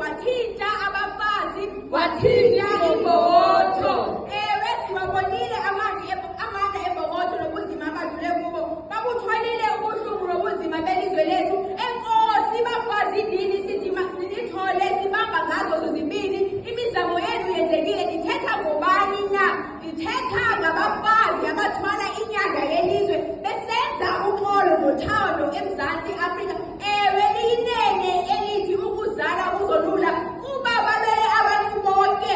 wathinta abafazi, wathinta imbokodo. Ewe siwabonile amandla embokotho nobunzima abadlule kubo. Babuthwalile ubuhlungu nobunzima belizwe lethu. Enkosi bafazi idini sithi masinithole sibamba ngazo zozibili. Imizamo yenu yenzekile. Ndithetha ngobani na? Ndithetha ngabafazi abathwala inyanga yelizwe besenza uxolo nothando eMzantsi Afrika. Ewe liyinene elithi ukuzala kuzolula. Kuba balele abantu bonke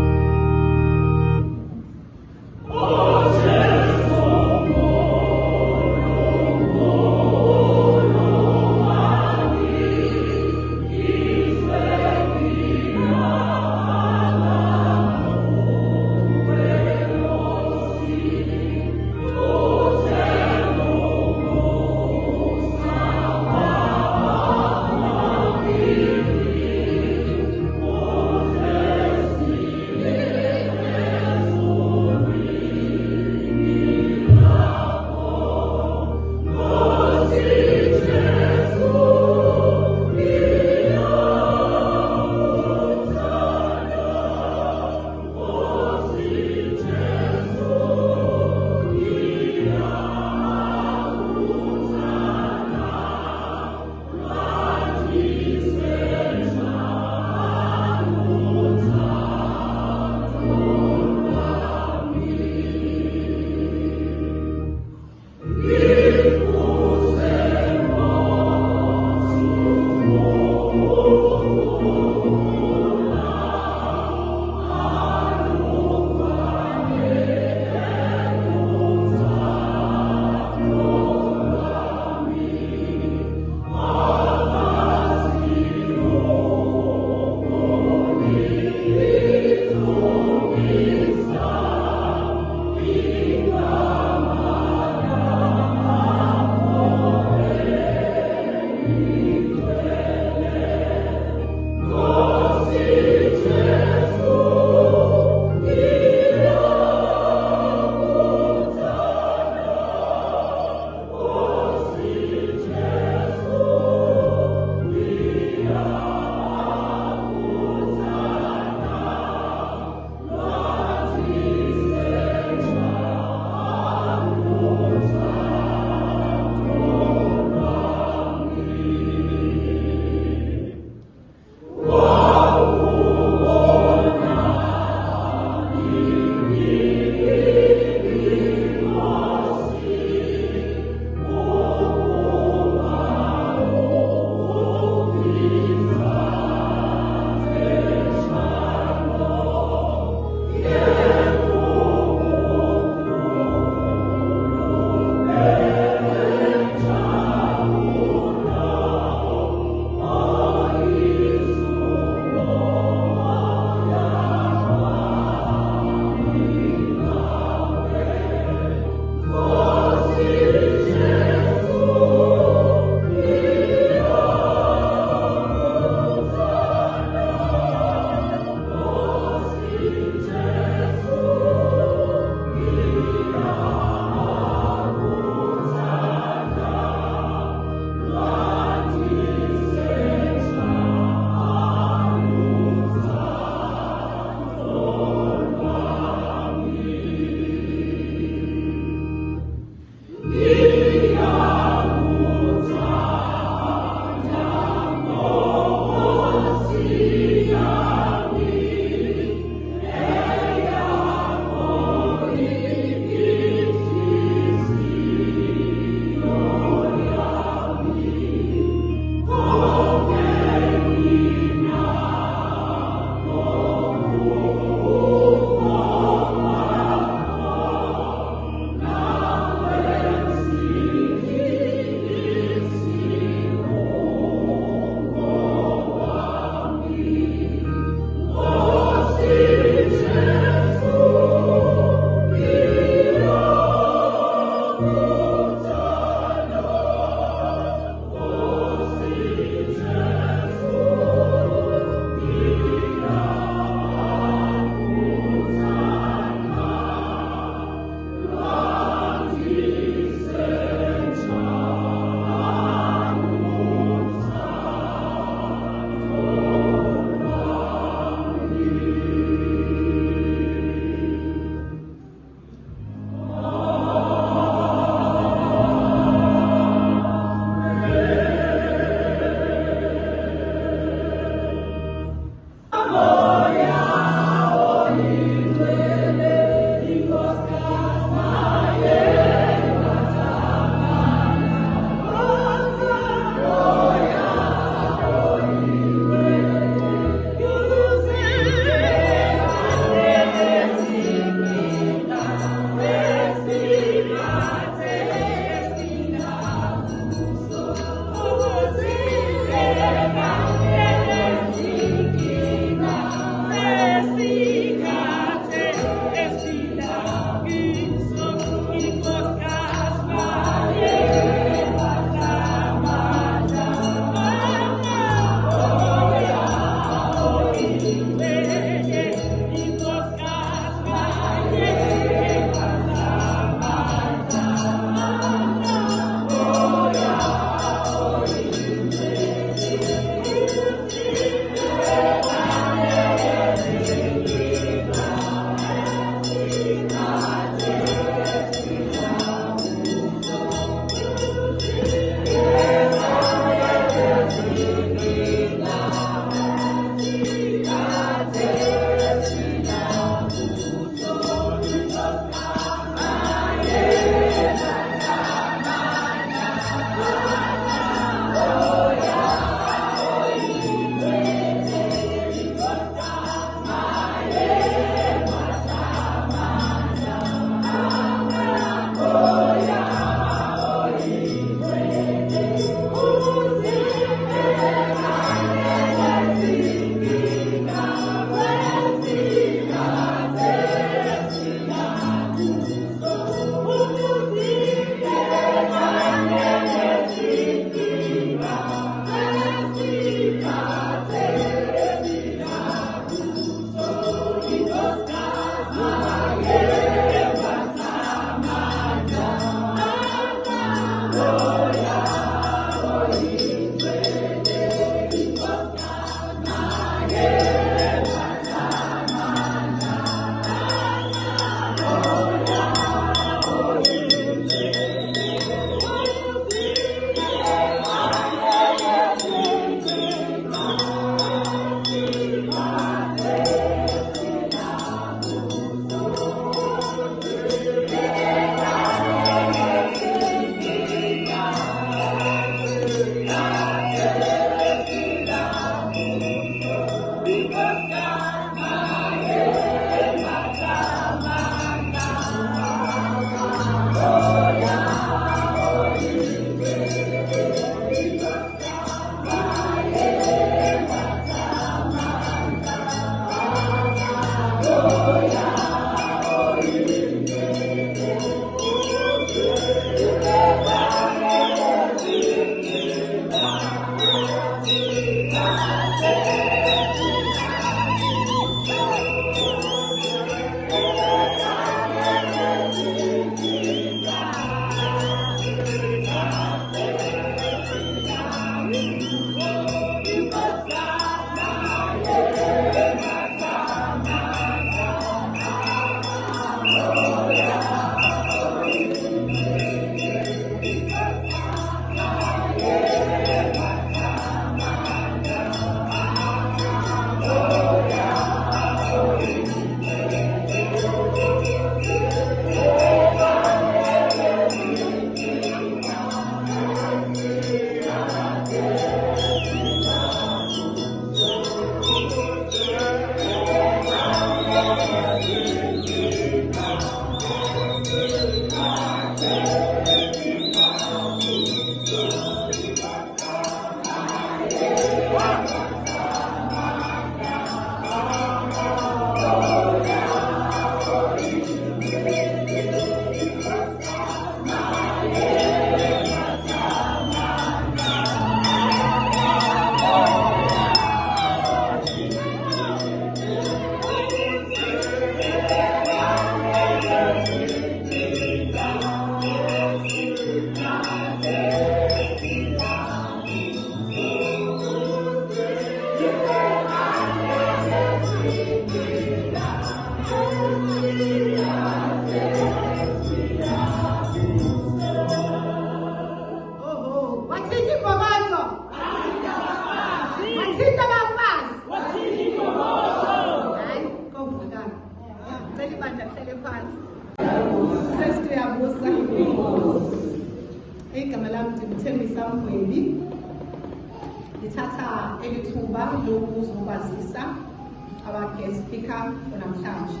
Our guest speaker for namhlanje.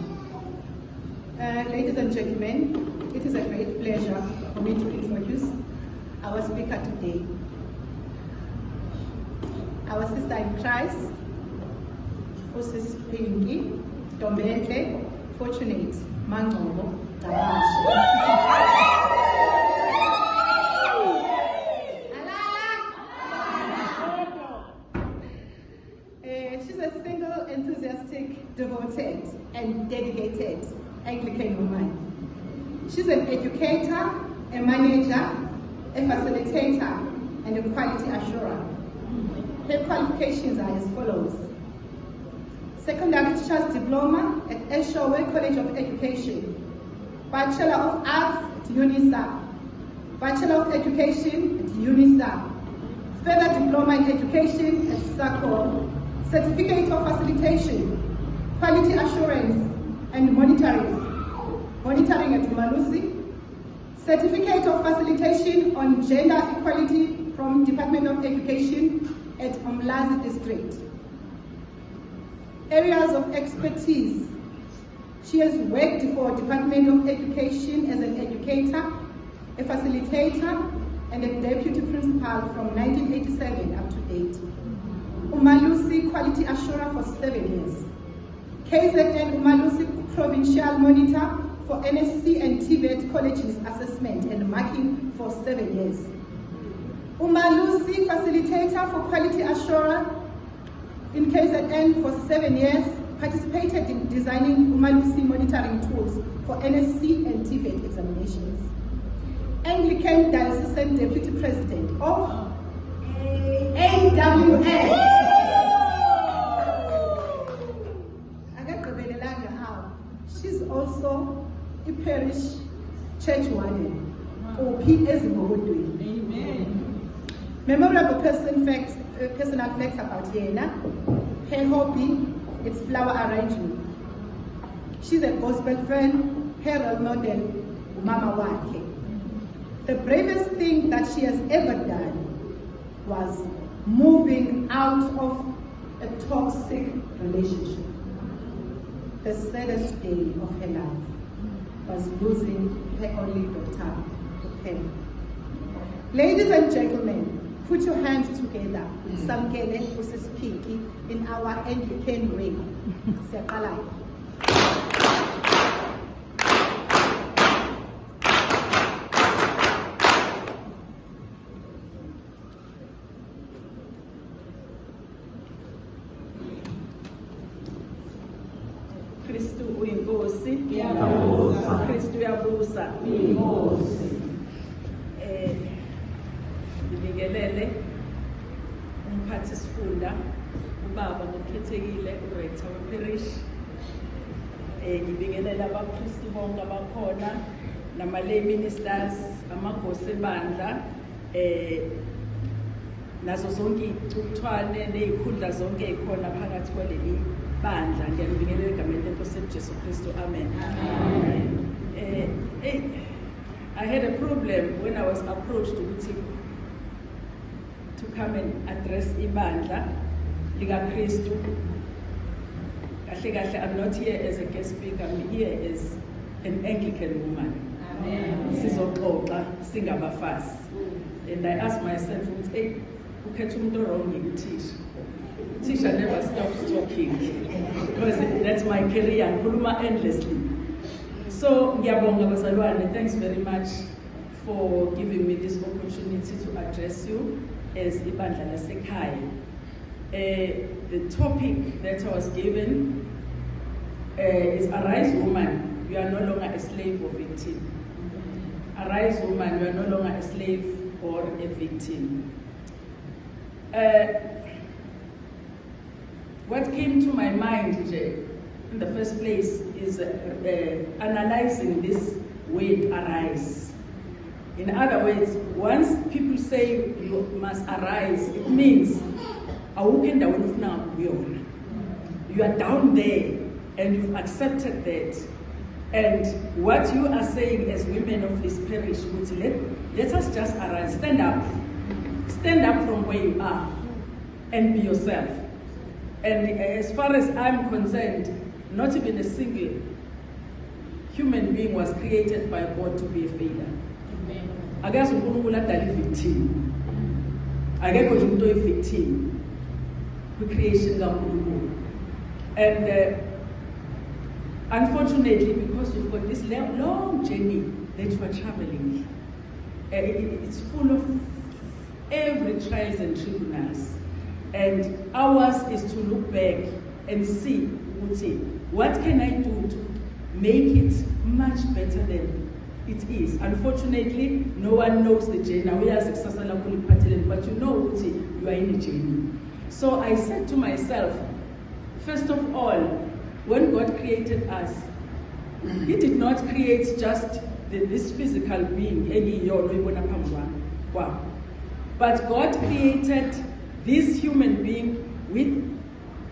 Ladies and gentlemen, it is a great pleasure for me to introduce our speaker today. Our sister in Christ, Mrs. Pinky, Dombentle, Fortunate, Mangobo, she's a single, enthusiastic, devoted, and dedicated Anglican woman. She's an educator, a manager, a facilitator, and a quality assurer. Her qualifications are as follows: Secondary Teacher's Diploma at Eshowe College of Education, Bachelor of Arts at UNISA, Bachelor of Education at UNISA, Further Diploma in Education at SACO, Certificate of Facilitation, Quality Assurance and Monitoring at Umalusi, Certificate of Facilitation on Gender Equality from Department of Education at Umlazi District. Areas of expertise: she has worked for Department of Education as an educator, a facilitator, and a deputy principal from 1987 up to date. Umalusi Quality Assurer for 7 years. KZN Umalusi Provincial Monitor for NSC and TVET colleges assessment and marking for 7 years. Umalusi Facilitator for Quality Assurer in KZN for 7 years, participated in designing Umalusi monitoring tools for NSC and TVET examinations. Anglican Diocesan Deputy President of AWS. She's also a parish church warden, or PS Woodlands. Amen. Memorable personal facts about Yena. Her hobby is flower arranging. She's a gospel friend, her role model, Yomama wake. The bravest thing that she has ever done was moving out of a toxic relationship. The saddest day of her life was losing her only daughter to pain. Ladies and gentlemen, put your hands together. Samkele usisipiki in our Anglican way. Siyaqala. Kristu uyinkosi. Uyabusa. Kristu uyabusa. Inkosi. Ngibingelele umphathi sifunda ubaba ngokukhethekile urector we-Parish. Ngibingelele abapristi bonke abakhona nama-lay ministers, amagosi ebandla, nazo zonke iy'cukuthwane ney'khundla zonke ey'khona phakathi kwaleli bandla. Ngiyalibingelela egameni leNkosi Jesu Kristu, amen. I had a problem when I was approached to come and address ibandla lika Kristu. Kahle kahle, I'm not here as a guest speaker, I'm here as an Anglican woman. Sizoxoxa singabafazi. And I asked myself, hey, ukhetha umuntu wrong ngikutisha. Tisha never stops talking because that's my career. Ngikhuluma endlessly. So ngiyabonga bazalwane, thanks very much for giving me this opportunity to address you as ibandla lasekhaya. The topic that I was given is Arise Woman, you are no longer a slave or victim. Arise Woman, you are no longer a slave or a victim. What came to my mind in the first place is analyzing this word arise. In other words, once people say you must arise, it means you are down there and you've accepted that. And what you are saying as women of this parish, let us just arise, stand up from where you are and be yourself. And as far as I'm concerned, not even a single human being was created by God to be a failure. I guess uNkulunkulu adala victim. Akekho nje umuntu oyi-victim kwi-creation kaNkulunkulu. And unfortunately, because we've got this long journey that we're traveling, it's full of every trials and tribunals. And ours is to look back and see, what can I do to make it much better than it is? Unfortunately, no one knows the journey. But you know you are in a journey. So I said to myself, first of all, when God created us, He did not create just this physical being, but God created this human being with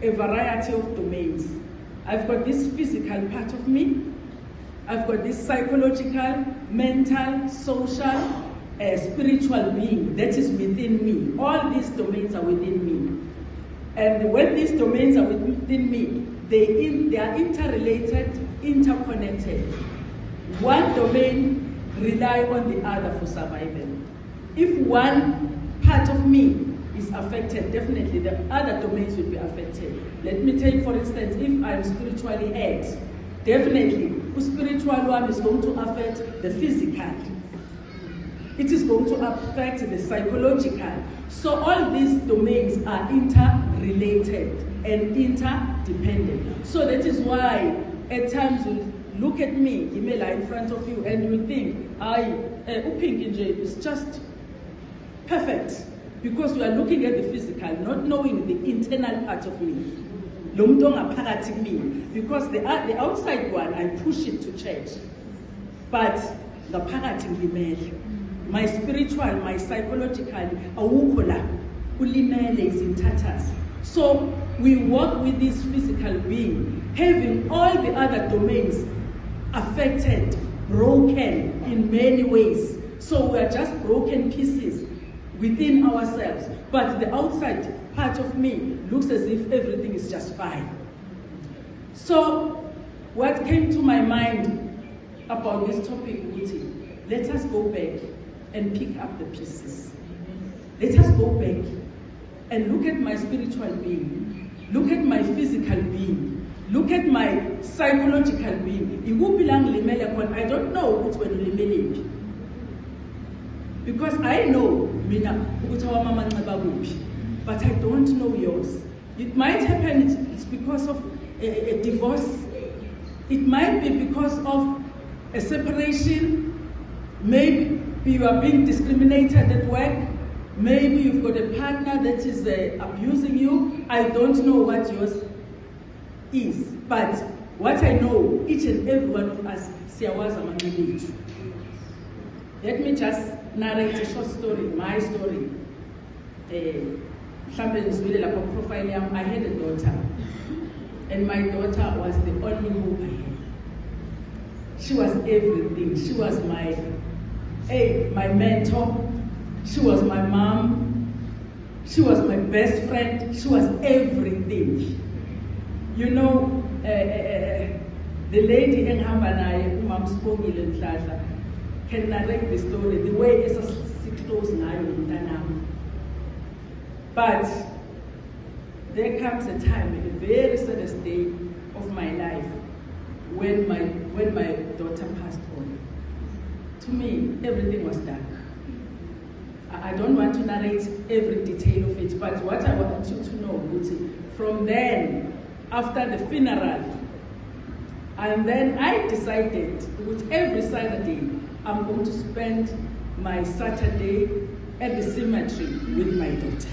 a variety of domains. I've got this physical part of me, I've got this psychological, mental, social, spiritual being that is within me. All these domains are within me. And when these domains are within me, they are interrelated, interconnected. One domain relies on the other for survival. If one part of me is affected, definitely the other domains will be affected. Let me take, for instance, if I'm spiritually hurt, definitely the spiritual one is going to affect the physical. It is going to affect the psychological. So all these domains are interrelated and interdependent. So that is why at times you look at me, Imela, in front of you, and you think, it's just perfect. Because we are looking at the physical, not knowing the internal part of me. Because the outside one, I push it to church. But the parating my spiritual, my psychological, is in tatters. So we walk with this physical being, having all the other domains affected, broken in many ways. So we are just broken pieces within ourselves. But the outside part of me looks as if everything is just fine. So what came to my mind about this topic, let us go back and pick up the pieces. Let us go back and look at my spiritual being, look at my physical being, look at my psychological being. I don't know which one will because I know but I don't know yours. It might happen, it's because of a divorce It might be because of a separation, maybe you are being discriminated at work, maybe you've got a partner that is abusing you. I don't know what yours is, but what I know, each and every one of us, siyawazi amanqina ethu. Let me just narrate a short story, my story. Mhlambe ngizwile lapha profile yami, I had a daughter, and my daughter was the only hope I had. She was everything. She was my mentor. She was my mom. She was my best friend. She was everything. You know, the lady engihamba naye uMama Sibongile Mhlahla can narrate the story the way esasiclose ngayo umntanami. But there comes a time, a very saddest day of my life, when my daughter passed on. To me, everything was dark. I don't want to narrate every detail of it, but what I want you to know, from then, after the funeral, and then I decided with every Saturday, I'm going to spend my Saturday at the cemetery with my daughter.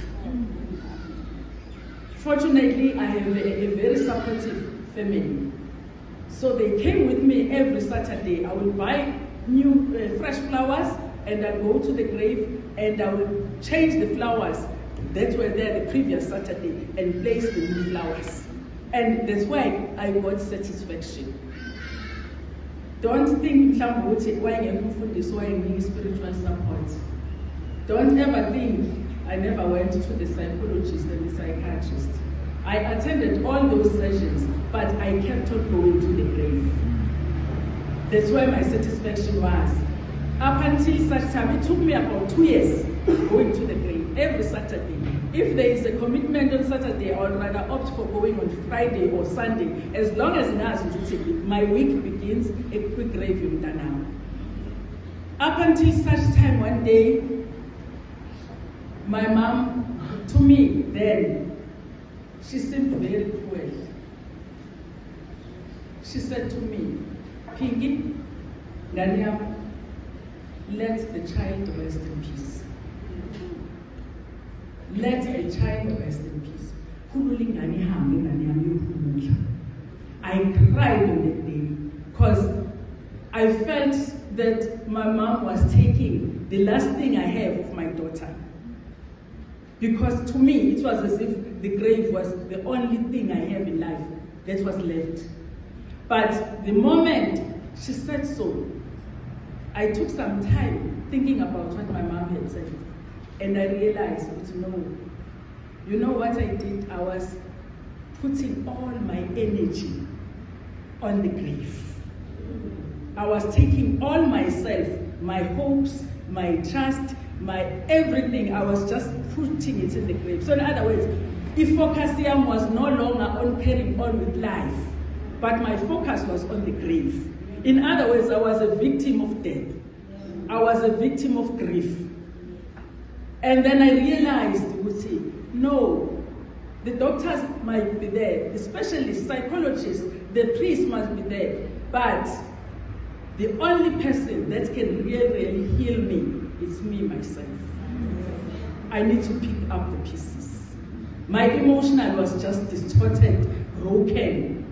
Fortunately, I have a very supportive family. So they came with me every Saturday. I will buy new fresh flowers, and I'll go to the grave and I will change the flowers that were there the previous Saturday and place the new flowers. And that's why I got satisfaction. Don't think why spiritual support. Don't ever think I never went to the psychologist and the psychiatrist. I attended all those sessions, but I kept on going to the grave. That's where my satisfaction was. Up until such time, it took me about 2 years going to the grave every Saturday. If there is a commitment on Saturday, I would rather opt for going on Friday or Sunday, as long as my week begins a quick grave in Danam. Up until such time, one day, my mom, to me then, she seemed very cruel. She said to me, Pinky, Daniel, let the child rest in peace. Let a child rest in peace. I cried on that day because I felt that my mom was taking the last thing I have of my daughter. Because to me, it was as if the grave was the only thing I have in life that was left. But the moment she said so, I took some time thinking about what my mom had said. And I realized, no, you know what I did? I was putting all my energy on the grave. I was taking all myself, my hopes, my trust, my everything, I was just putting it in the grave. So in other words, if focus was no longer on carrying on with life, but my focus was on the grave. In other words, I was a victim of death. I was a victim of grief. And then I realized, no, the doctors might be there, the specialists, psychologists, the priest must be there, but the only person that can really heal me is me, myself. I need to pick up the pieces. My emotional was just distorted, broken.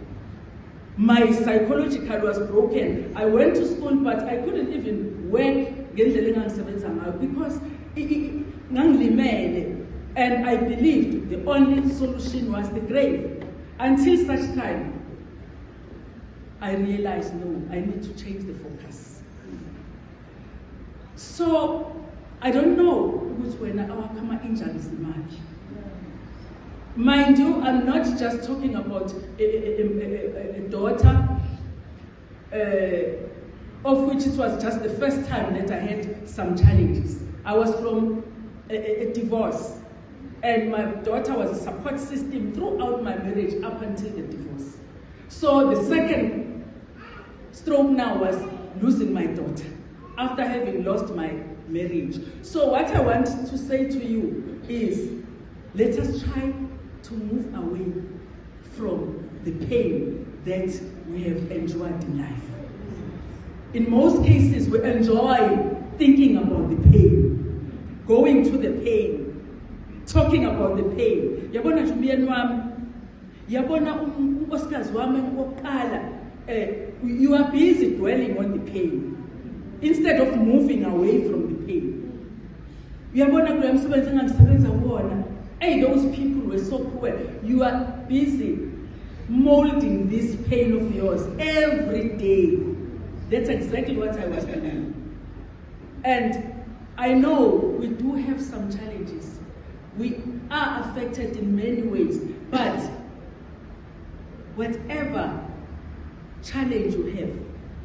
My psychological was broken. I went to school, but I couldn't even work because and I believed the only solution was the grave. Until such time, I realized, no, I need to change the focus. So, I don't know which way our kama injuries emerge. Mind you, I'm not just talking about a daughter, of which it was just the first time that I had some challenges. I was from a divorce, and my daughter was a support system throughout my marriage up until the divorce. So the second stroke now was losing my daughter after having lost my marriage. So what I want to say to you is, let us try to move away from the pain that we have enjoyed in life. In most cases, we enjoy thinking about the pain, going to the pain, talking about the pain. Yabona Julian wam, yabona unkosikazi wami wokuqala, you are busy dwelling on the pain instead of moving away from the pain. Yabona kule msebenzi engangisebenza kuwona, hey, those people were so cruel. You are busy molding this pain of yours every day. That's exactly what I was doing. And I know we do have some challenges. We are affected in many ways, but whatever challenge you have,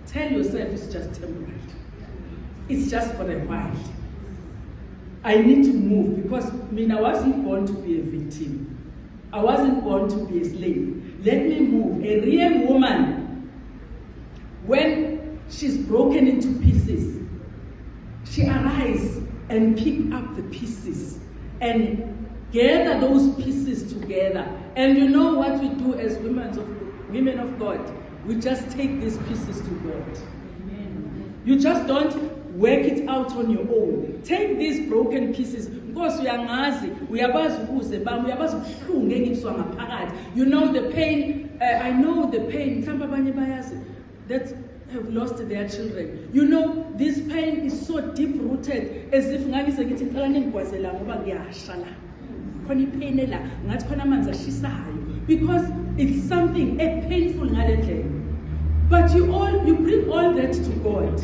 tell yourself it's just temporary. It's just for a while. I need to move because I wasn't born to be a victim. I wasn't born to be a slave. Let me move. A real woman, when she's broken into pieces, she arises and pick up the pieces and gather those pieces together. And you know what we do as women of God? We just take these pieces to God. You just don't work it out on your own. Take these broken pieces. Because you know the pain. I know the pain. That have lost their children. You know, this pain is so deep rooted, as if because it's something painful. But you bring all that to God.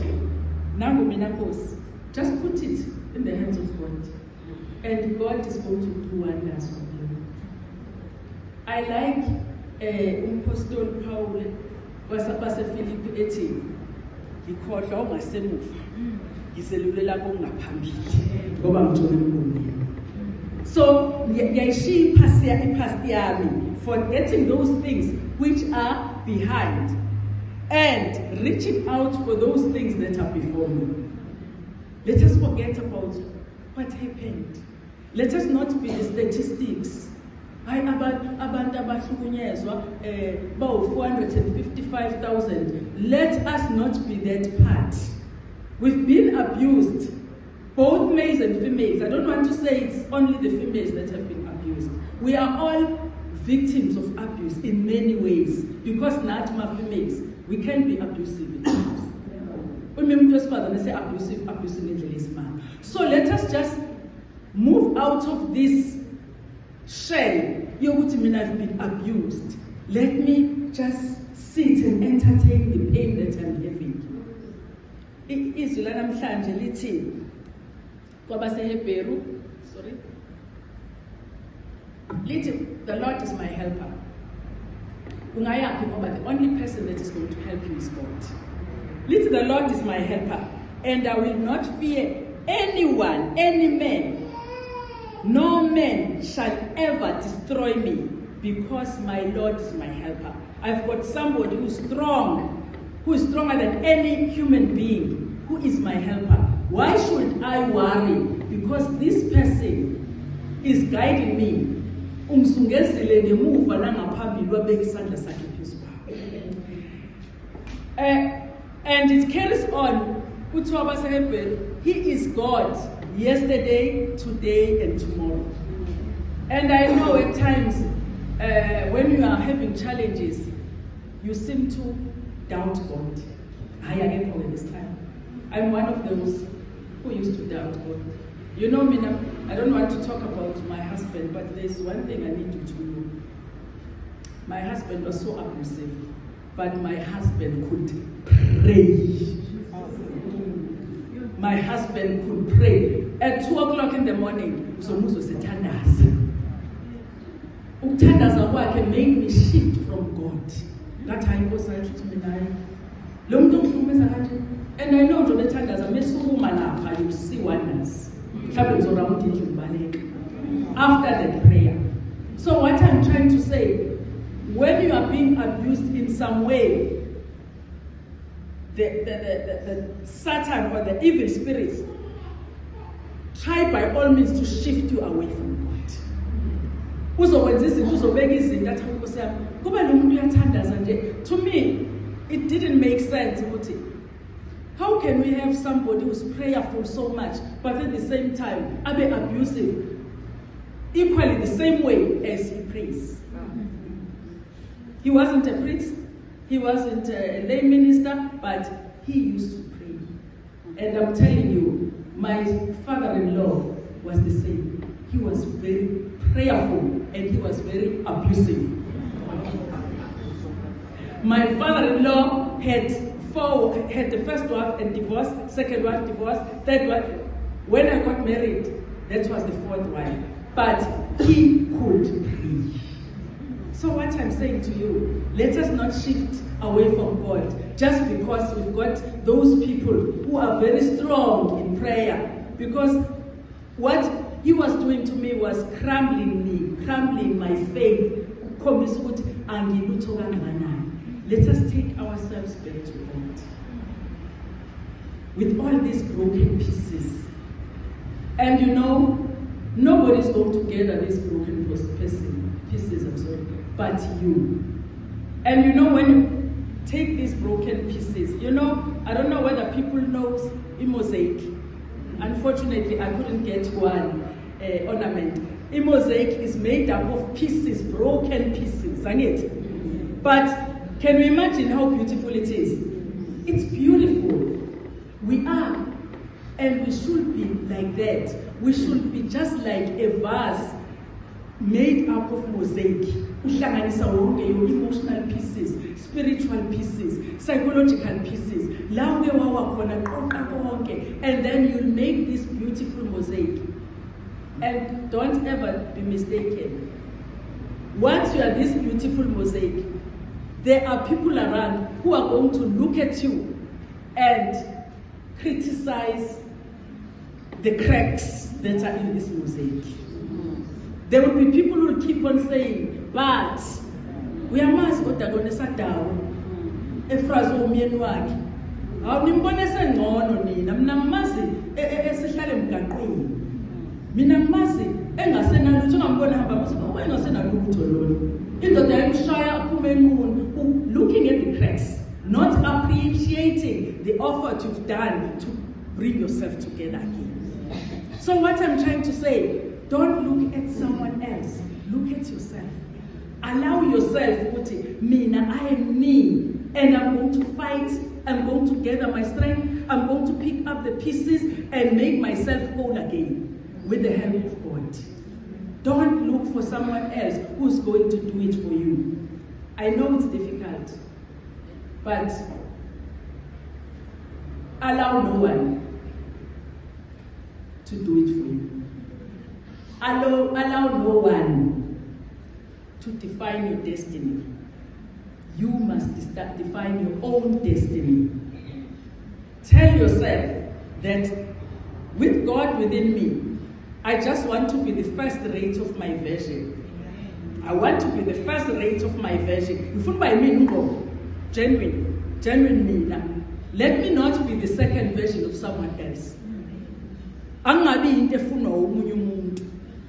Just put it in the hands of God, and God is going to do wonders for you. I like Apostle Paul was Philippi 18. He called so forgetting those things which are behind and reaching out for those things that are before me. Let us forget about what happened. Let us not be the statistics. Abantu abahlukunyezwa 455,000. Let us not be that part. We've been abused, both males and females. I don't want to say it's only the females that have been abused. We are all victims of abuse in many ways, because not my females, we can be abusive. So let us just move out of this shell. I've been abused. Let me just sit and entertain the pain that I'm having. The Lord is my helper. But the only person that is going to help you is God. The Lord is my helper, and I will not fear anyone, any man. No man shall ever destroy me, because my Lord is my helper. I've got somebody who's strong, who is stronger than any human being, who is my helper. Why should I worry? Because this person is guiding me. And it carries on. He is God yesterday, today, and tomorrow. And I know at times when you are having challenges, you seem to doubt God. I again over this time. I'm one of those who used to doubt God. You know, Mina, I don't want to talk about my husband, but there's one thing I need you to know. My husband was so abusive, but my husband could pray. My husband could pray. At 2 o'clock in the morning, Ukuthandaza kwakhe made me shift from God. That I was like to me, and I know you see wonders after that prayer. So what I'm trying to say, when you are being abused in some way, the Satan or the evil spirits try by all means to shift you away from God. uzokwenza izinto uzobeka izinto athi Nkosi yami kube lo muntu uyathandaza nje. To me it didn't make sense ukuthi how can we have somebody who's prayerful so much but at the same time abe abusive equally the same way as he prays. He wasn't a priest, he wasn't a lay minister, but he used to pray. And I'm telling you, my father-in-law was the same. He was very prayerful and he was very abusive. My father-in-law had the first wife and divorced, second wife divorced, third wife. When I got married, that was the fourth wife. But he could pray. So what I'm saying to you, let us not shift away from God just because we've got those people who are very strong in prayer. Because what he was doing to me was crumbling my faith. Let us take ourselves back to God. With all these broken pieces. And you know, nobody's going to gather these broken pieces, but you. And you know, when you take these broken pieces, you know, I don't know whether people know a mosaic. Unfortunately, I couldn't get one ornament. A mosaic is made up of pieces, broken pieces, isn't it? But can you imagine how beautiful it is? It's beautiful. We are, and we should be like that. We should be just like a vase made up of mosaic. Emotional pieces, spiritual pieces, psychological pieces. And then you make this beautiful mosaic. And don't ever be mistaken. Once you are this beautiful mosaic, there are people around who are going to look at you and criticize the cracks that are in this mosaic. There will be people who will keep on saying, but we are mass what they're going to sit down. A phrase of me and work. I'll be bonus and on me. I'm not massy. Minamazi, and I said, I'm going to have a when I said, I'm in the damn Shire moon, looking at the cracks, not appreciating the effort you've done to bring yourself together again. So, what I'm trying to say, don't look at someone else, look at yourself. Allow yourself, Mina, I am me, and I'm going to fight, I'm going to gather my strength, I'm going to pick up the pieces and make myself whole again. With the help of God. Don't look for someone else who's going to do it for you. I know it's difficult, but allow no one to do it for you. Allow no one to define your destiny. You must define your own destiny. Tell yourself that with God within me, I just want to be the first rate of my version. I want to be the first rate of my version. You by me, genuine me. Let me not be the second version of someone else.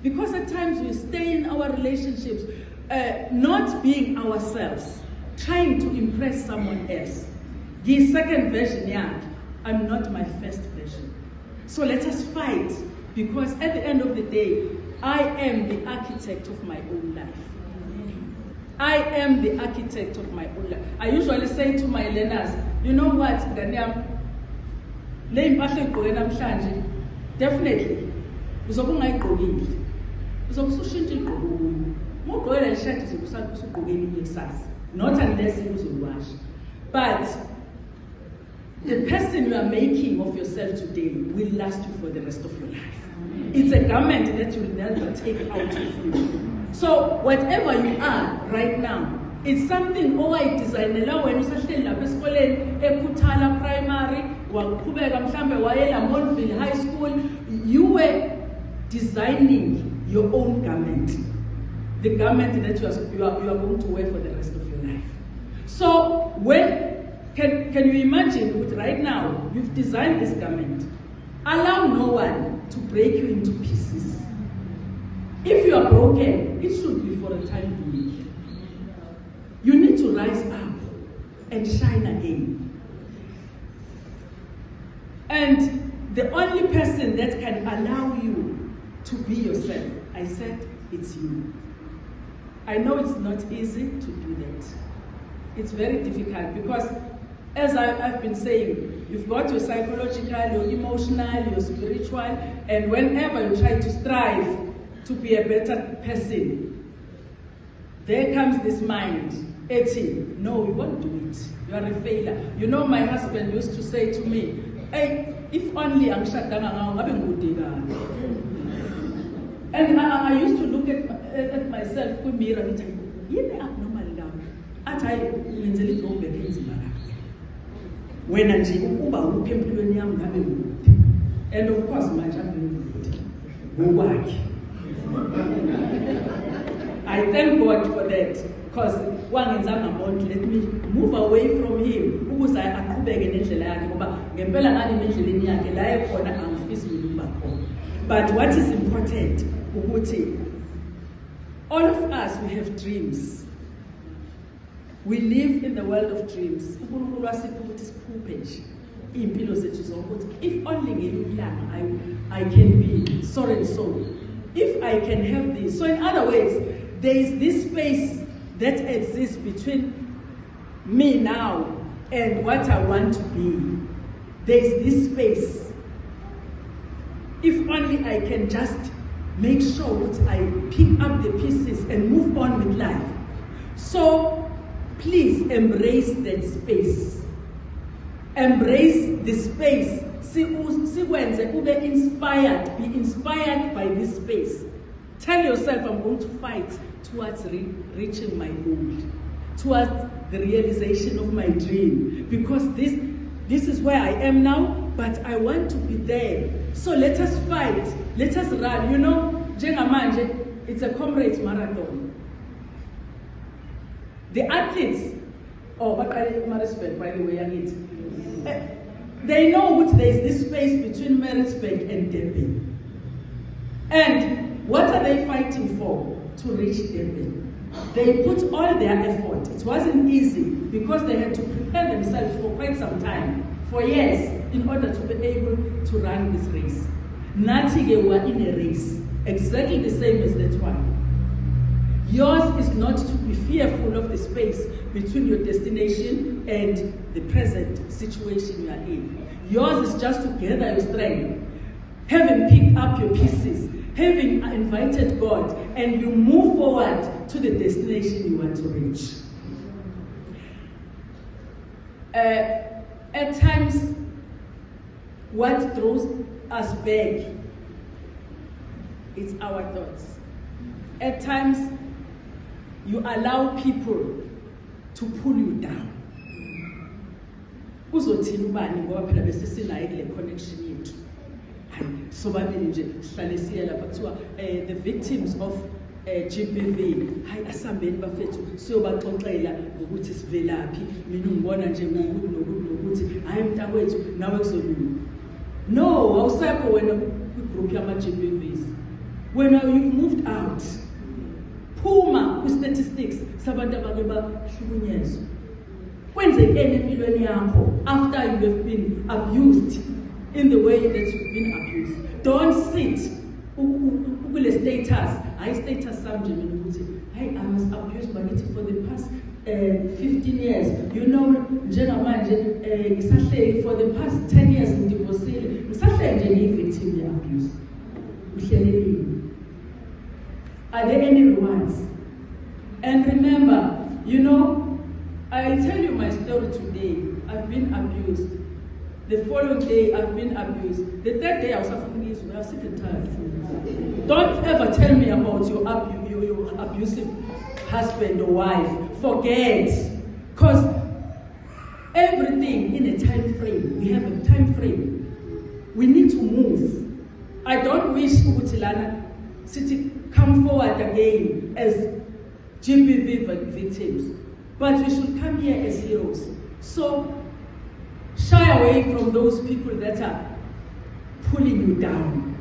Because at times we stay in our relationships not being ourselves, trying to impress someone else. The second version, I'm not my first version. So let us fight. Because at the end of the day, I am the architect of my own life. I am the architect of my own life. I usually say to my learners, you know what, Ganiam, definitely, not unless you wash. But the person you are making of yourself today will last you for the rest of your life. It's a garment that you will never take out of you. So whatever you are right now, it's something I design when you primary, Montville High School, you were designing your own garment. The garment that you are going to wear for the rest of your life. So can you imagine with right now, you've designed this garment. Allow no one to break you into pieces. If you are broken, it should be for a time being. You need to rise up and shine again. And the only person that can allow you to be yourself, I said, it's you. I know it's not easy to do that. It's very difficult because, as I've been saying, you've got your psychological, your emotional, your spiritual, and whenever you try to strive to be a better person, there comes this mind, Eti, no, you won't do it. You are a failure. You know, my husband used to say to me, hey, if only I'm shut down, I'm good. And I used to look at myself in the mirror and think, you're abnormal now. I tell you, mentally go back in when I see Uba who came to the young and of course, my child go back. I thank God for that. Because one is about let me move away from him. Because I beg but what is important, all of us, we have dreams. We live in the world of dreams. If only I can be so and so. If I can have this. So in other words, there is this space that exists between me now and what I want to be. There is this space. If only I can just make sure that I pick up the pieces and move on with life. So please embrace that space. Embrace the space. Be inspired by this space. Tell yourself, I'm going to fight towards reaching my goal, towards the realization of my dream. Because this is where I am now, but I want to be there. So let us fight, let us run. You know, Jengamanje, it's a comrades marathon. The athletes, but I respect, by the way, they know what there is this space between Maritzburg and Durban. And what are they fighting for? To reach Durban. They put all their effort. It wasn't easy because they had to prepare themselves for quite some time, for years, in order to be able to run this race. Natige were in a race, exactly the same as that one. Yours is not to be fearful of the space between your destination and the present situation you are in. Yours is just to gather your strength, having picked up your pieces, having invited God, and you move forward to the destination you want to reach. At times, what throws us back is our thoughts. At times, you allow people to pull you down. Uzothini ubani ngoba phela besisinayo le connection yethu. So the victims of GBV, hayi asambeni bafethu siyobaxoxela ukuthi sivelaphi, mina ngibona nje ngokuthi hayi mntakwethu nawe kuzolunga. No, awusekho wena kwi-group yama-GBVs. When you've moved out, phuma kwi-statistics sabantu abake bahlukunyezwa. Kwenzekeni empilweni yakho after you have been abused in the way that you've been abused. Don't sit kule status. I status samje mina ukuthi hey, I was abused by it for the past 15 years. You know, njengamanje ngisahleli for the past 10 years ngidivosile. Ngisahleli nje ngiyi-victim ye-abuse. Uhlelelile. Are there any rewards? And remember, you know, I'll tell you my story today. I've been abused. The following day, I've been abused. The third day, I was sick and tired. Don't ever tell me about your abusive husband or wife. Forget. Because everything in a time frame, we have a time frame. We need to move. I don't wish Utilana City come forward again as GBV victims, but we should come here as heroes. So shy away from those people that are pulling you down.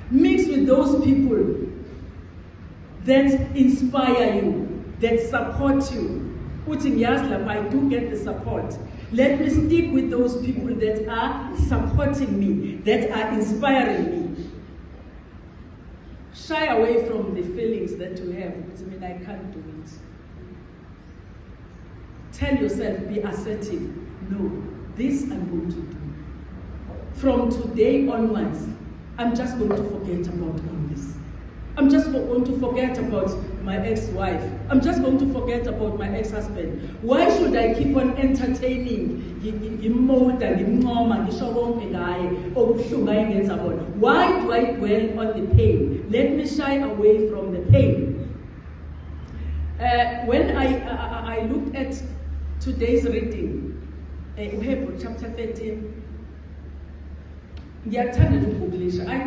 Mix with those people that inspire you, that support you. I do get the support. Let me stick with those people that are supporting me, that are inspiring me. Shy away from the feelings that you have. I can't do it. Tell yourself, be assertive. No, this I'm going to do. From today onwards, I'm just going to forget about all this. I'm just going to forget about my ex-wife. I'm just going to forget about my ex-husband. Why should I keep on entertaining? Why do I dwell on the pain? Let me shy away from the pain. When I looked at today's reading, Hebrews chapter 13, I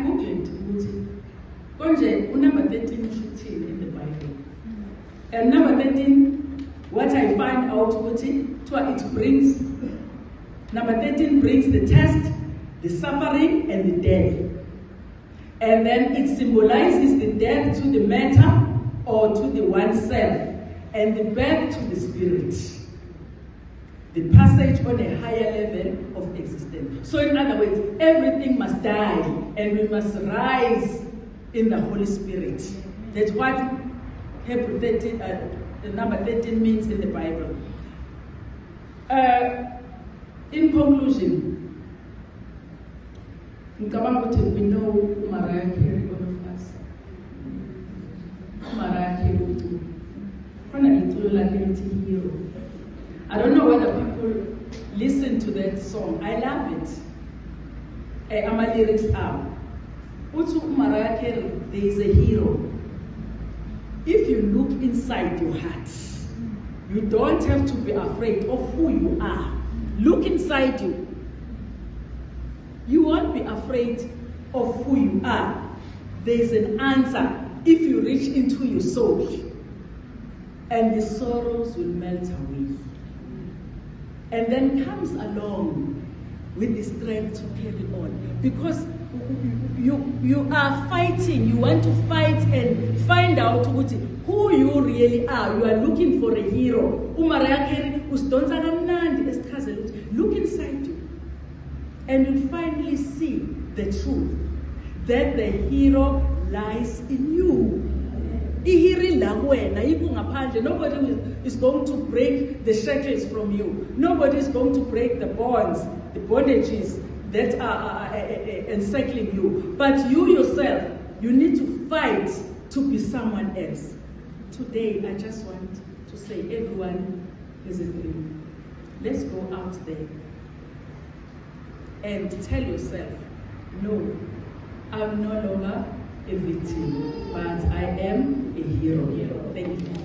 googled number 13 in the Bible. And number 13, what I find out it brings, number 13 brings the test, the suffering, and the death. And then it symbolizes the death to the matter or to the oneself, and the birth to the spirit. The passage on a higher level of existence. So in other words, everything must die, and we must rise in the Holy Spirit. That's what Hebrews 13, number 13 means in the Bible. In conclusion, we know Mariah Carey, all of us. Mariah Carey, hero. I don't know whether people listen to that song. I love it. My lyrics are, Mariah Carey, there is a hero. If you look inside your heart, you don't have to be afraid of who you are. Look inside you. You won't be afraid of who you are. There is an answer if you reach into your soul, and the sorrows will melt away. And then comes along with the strength to carry on. Because you are fighting, you want to fight and find out who you really are. You are looking for a hero. Look inside you, and you'll finally see the truth that the hero lies in you. Nobody is going to break the shackles from you. Nobody is going to break the bonds, the bondages that are encircling you. But you yourself, you need to fight to be someone else. Today, I just want to say everyone has a dream. Let's go out there and tell yourself, no, I'm no longer a victim, but I am a hero. Thank you.